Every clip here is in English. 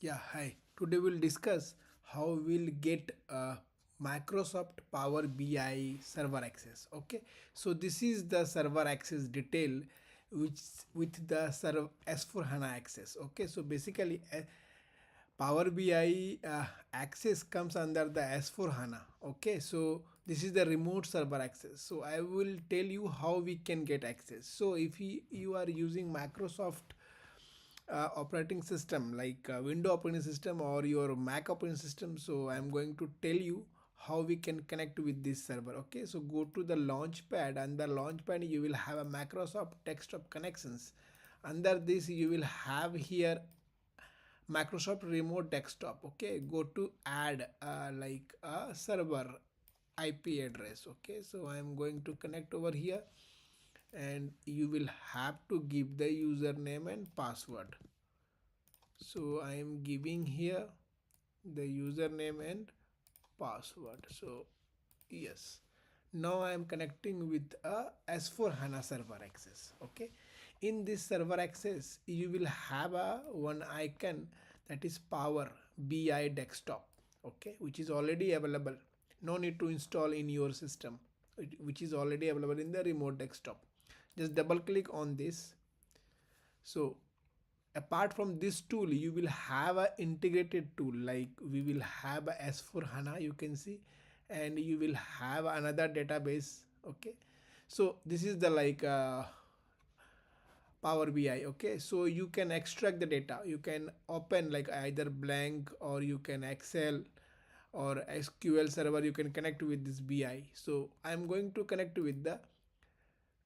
Yeah, hi. Today we'll discuss how we'll get Microsoft Power BI server access. Okay, so this is the server access detail, which with the server S4 HANA access. Okay, so basically Power BI access comes under the S4 HANA. Okay, so this is the remote server access. So I will tell you how we can get access. So if you are using Microsoft operating system like window operating system or your Mac operating system, so I'm going to tell you how we can connect with this server. Okay, so go to the launchpad, and the launchpad you will have a Microsoft desktop connections. Under this you will have here Microsoft remote desktop. Okay, go to add like a server IP address. Okay, so I'm going to connect over here, and you will have to give the username and password. So I am giving here the username and password. So yes, now I am connecting with a S4 HANA server access. Okay, in this server access you will have a one icon, that is Power BI desktop. Okay, which is already available, no need to install in your system, which is already available in the remote desktop. Just double click on this. So apart from this tool you will have a integrated tool, like we will have a S4 HANA, you can see, and you will have another database. Okay, so this is the like Power BI. Okay, so you can extract the data, you can open like either blank, or you can Excel or SQL server, you can connect with this BI. So I'm going to connect with the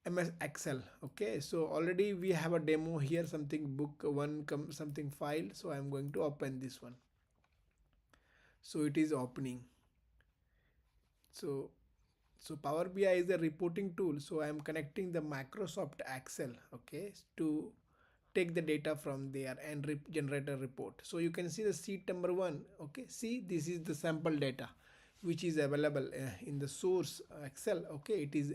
MS Excel. Okay, so already we have a demo here, something book one something file. So I'm going to open this one. So it is opening. So Power BI is a reporting tool, so I'm connecting the Microsoft Excel. Okay, to take the data from there and generate a report. So you can see the sheet number one. Okay, see, this is the sample data which is available in the source Excel. Okay, it is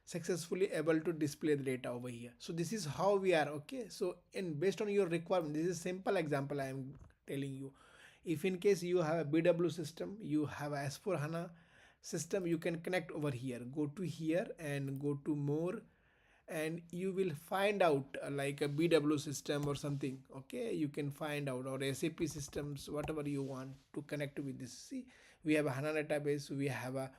successfully able to display the data over here. So this is how we are. Okay, so and based on your requirement, this is a simple example I am telling you. If in case you have a BW system, you have a S4 HANA system, you can connect over here. Go to here and go to more, and you will find out like a BW system or something. Okay, you can find out, or SAP systems, whatever you want to connect with this. See, we have a HANA database, we have a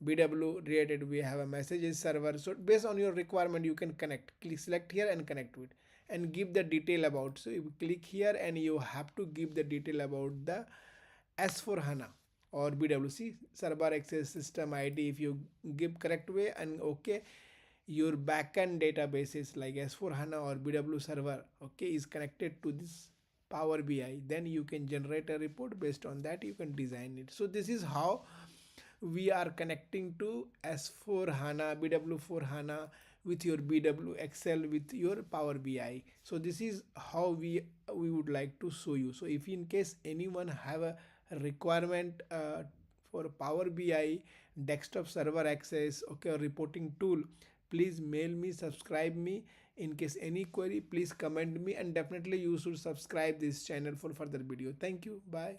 BW related, we have a messages server. So based on your requirement you can connect. Click, select here and connect with, and give the detail about. So you click here and you have to give the detail about the S4 HANA or BWC server access system ID. If you give correct way and okay, your backend databases like S4 HANA or BW server, okay, is connected to this Power BI, then you can generate a report. Based on that you can design it. So this is how we are connecting to S4 HANA, BW4 HANA with your BW Excel with your Power BI. So this is how we would like to show you. So if in case anyone have a requirement for Power BI desktop server access, okay, or reporting tool, please mail me, subscribe me. In case any query, please comment me, and definitely you should subscribe this channel for further video. Thank you. Bye.